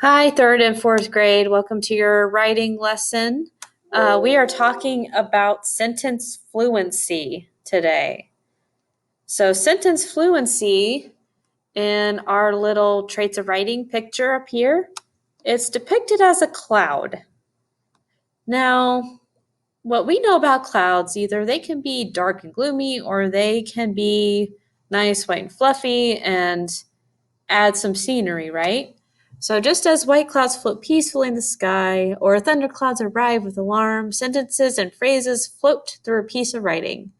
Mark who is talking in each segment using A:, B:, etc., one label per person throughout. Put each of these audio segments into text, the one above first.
A: Hi, third and fourth grade. Welcome to your writing lesson. We are talking about sentence fluency today. So, sentence fluency in our little traits of writing picture up here, it's depicted as a cloud. Now, what we know about clouds, either they can be dark and gloomy or they can be nice, white, and fluffy and add some scenery, right? So just as white clouds float peacefully in the sky, or thunderclouds arrive with alarm, sentences and phrases float through a piece of writing.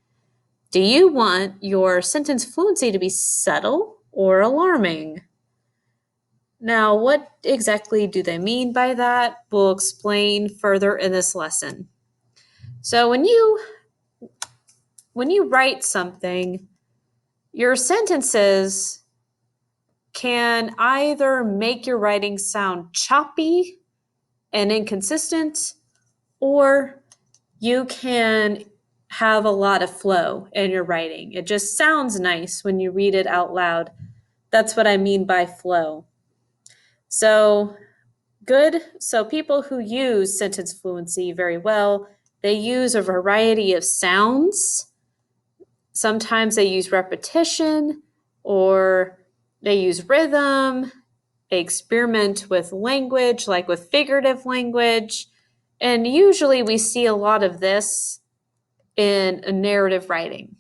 A: Do you want your sentence fluency to be subtle or alarming? Now, what exactly do they mean by that? We'll explain further in this lesson. So when you write something, your sentences can either make your writing sound choppy and inconsistent, or you can have a lot of flow in your writing. It just sounds nice when you read it out loud. That's what I mean by flow. So people who use sentence fluency very well, they use a variety of sounds. Sometimes they use repetition or they use rhythm. They experiment with language, like with figurative language. And usually we see a lot of this in narrative writing.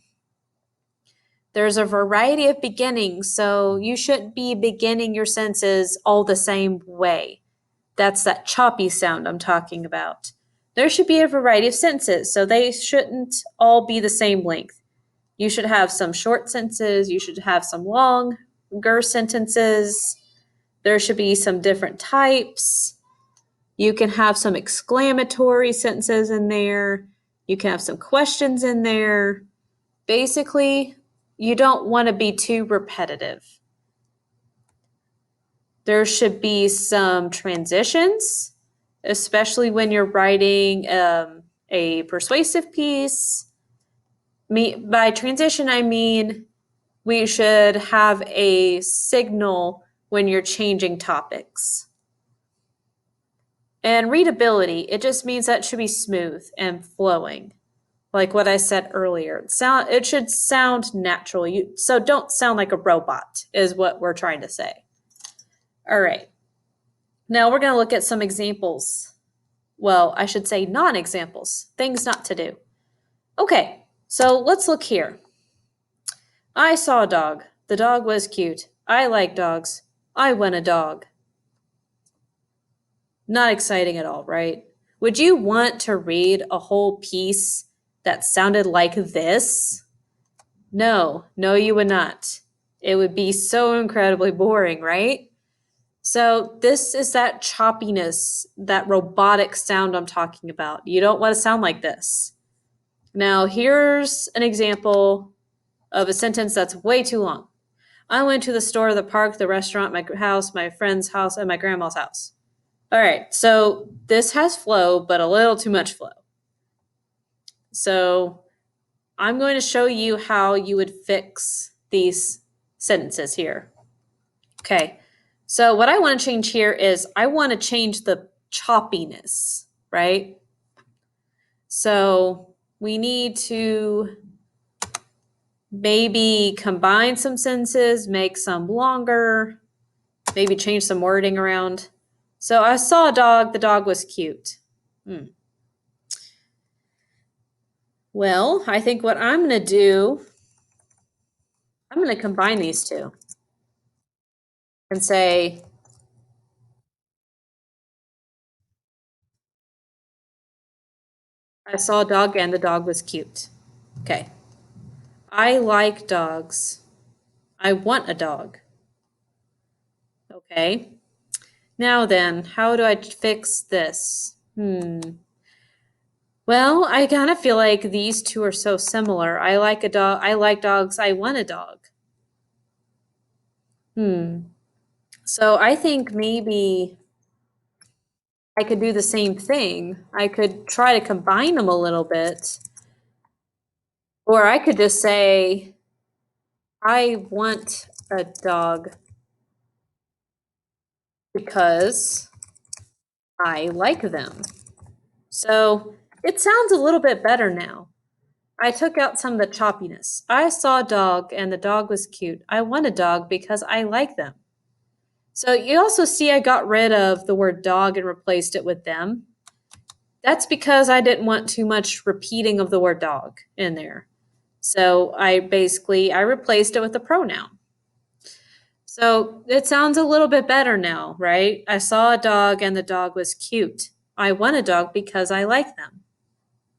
A: There's a variety of beginnings, so you shouldn't be beginning your sentences all the same way. That's that choppy sound I'm talking about. There should be a variety of sentences, so they shouldn't all be the same length. You should have some short sentences, you should have some longer sentences. There should be some different types. You can have some exclamatory sentences in there. You can have some questions in there. Basically, you don't want to be too repetitive. There should be some transitions, especially when you're writing a persuasive piece. By transition, I mean we should have a signal when you're changing topics. And readability, it just means that it should be smooth and flowing. Like what I said earlier. It should sound natural. So don't sound like a robot, is what we're trying to say. All right. Now we're going to look at some examples. Well, I should say non-examples, things not to do. Okay, so let's look here. I saw a dog. The dog was cute. I like dogs. I want a dog. Not exciting at all, right? Would you want to read a whole piece that sounded like this? No, you would not. It would be so incredibly boring, right? So this is that choppiness, that robotic sound I'm talking about. You don't want to sound like this. Now, here's an example of a sentence that's way too long. I went to the store, the park, the restaurant, my house, my friend's house, and my grandma's house. All right, so this has flow, but a little too much flow. So I'm going to show you how you would fix these sentences here. Okay, so what I want to change here is I want to change the choppiness, right? So we need to maybe combine some sentences, make some longer, maybe change some wording around. So I saw a dog, the dog was cute. Well, I think what I'm going to do, I'm going to combine these two and say, I saw a dog and the dog was cute. Okay. I like dogs. I want a dog. Okay. Now then, how do I fix this? Well, I kind of feel like these two are so similar. I like a dog. I like dogs. I want a dog. So I think maybe I could do the same thing. I could try to combine them a little bit. Or I could just say, I want a dog. because I like them. So it sounds a little bit better now. I took out some of the choppiness. I saw a dog and the dog was cute. I want a dog because I like them. So you also see I got rid of the word dog and replaced it with them. That's because I didn't want too much repeating of the word dog in there. So I replaced it with a pronoun. So it sounds a little bit better now, right? I saw a dog and the dog was cute. I want a dog because I like them.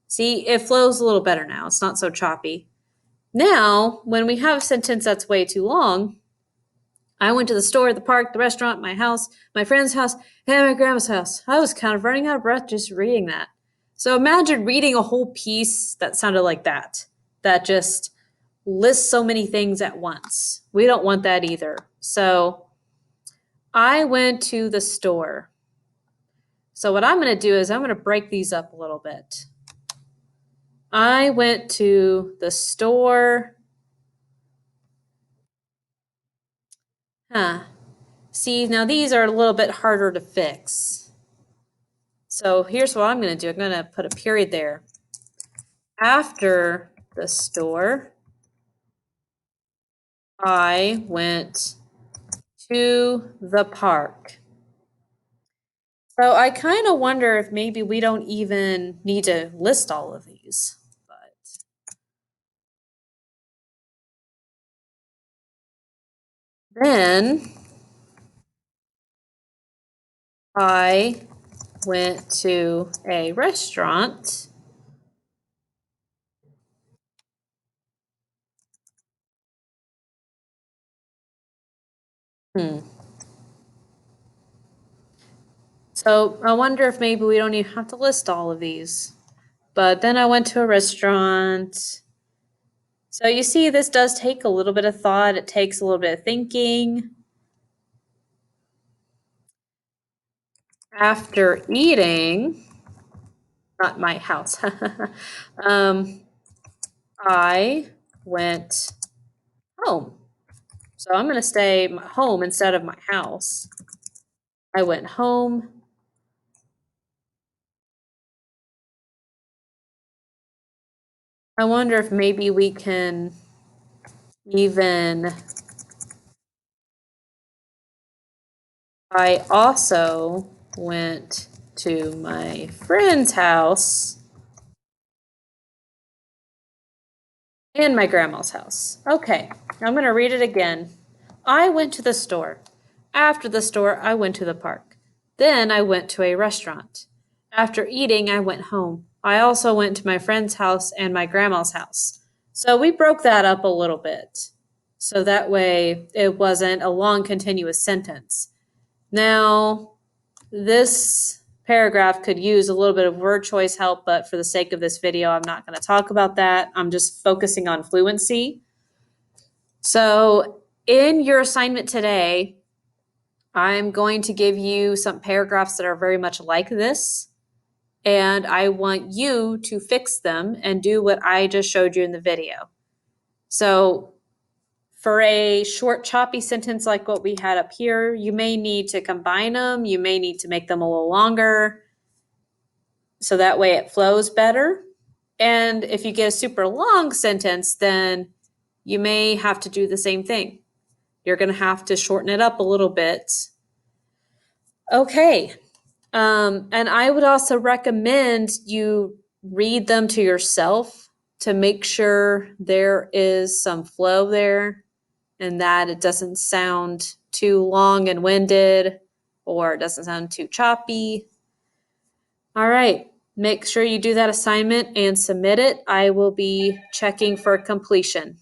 A: See, it flows a little better now. It's not so choppy. Now, when we have a sentence that's way too long, I went to the store, the park, the restaurant, my house, my friend's house, and my grandma's house. I was kind of running out of breath just reading that. So imagine reading a whole piece that sounded like that just lists so many things at once. We don't want that either. So I went to the store. So what I'm going to do is I'm going to break these up a little bit. I went to the store. See, now these are a little bit harder to fix. So here's what I'm going to do. I'm going to put a period there. After the store, I went to the park. So I kind of wonder if maybe we don't even need to list all of these. But then I went to a restaurant. So I wonder if maybe we don't even have to list all of these. But then I went to a restaurant. So you see, this does take a little bit of thought. It takes a little bit of thinking. After eating, not my house, I went home. So I'm going to say home instead of my house. I went home. I wonder if maybe we can even. I also went to my friend's house and my grandma's house. Okay, I'm going to read it again. I went to the store. After the store, I went to the park. Then I went to a restaurant. After eating, I went home. I also went to my friend's house and my grandma's house. So we broke that up a little bit. So that way it wasn't a long continuous sentence. Now, this paragraph could use a little bit of word choice help, but for the sake of this video, I'm not going to talk about that. I'm just focusing on fluency. So in your assignment today, I'm going to give you some paragraphs that are very much like this, and I want you to fix them and do what I just showed you in the video. So for a short, choppy sentence like what we had up here, you may need to combine them. You may need to make them a little longer so that way it flows better. And if you get a super long sentence, then you may have to do the same thing. You're going to have to shorten it up a little bit. Okay. And I would also recommend you read them to yourself to make sure there is some flow there and that it doesn't sound too long and winded or it doesn't sound too choppy. All right. Make sure you do that assignment and submit it. I will be checking for completion.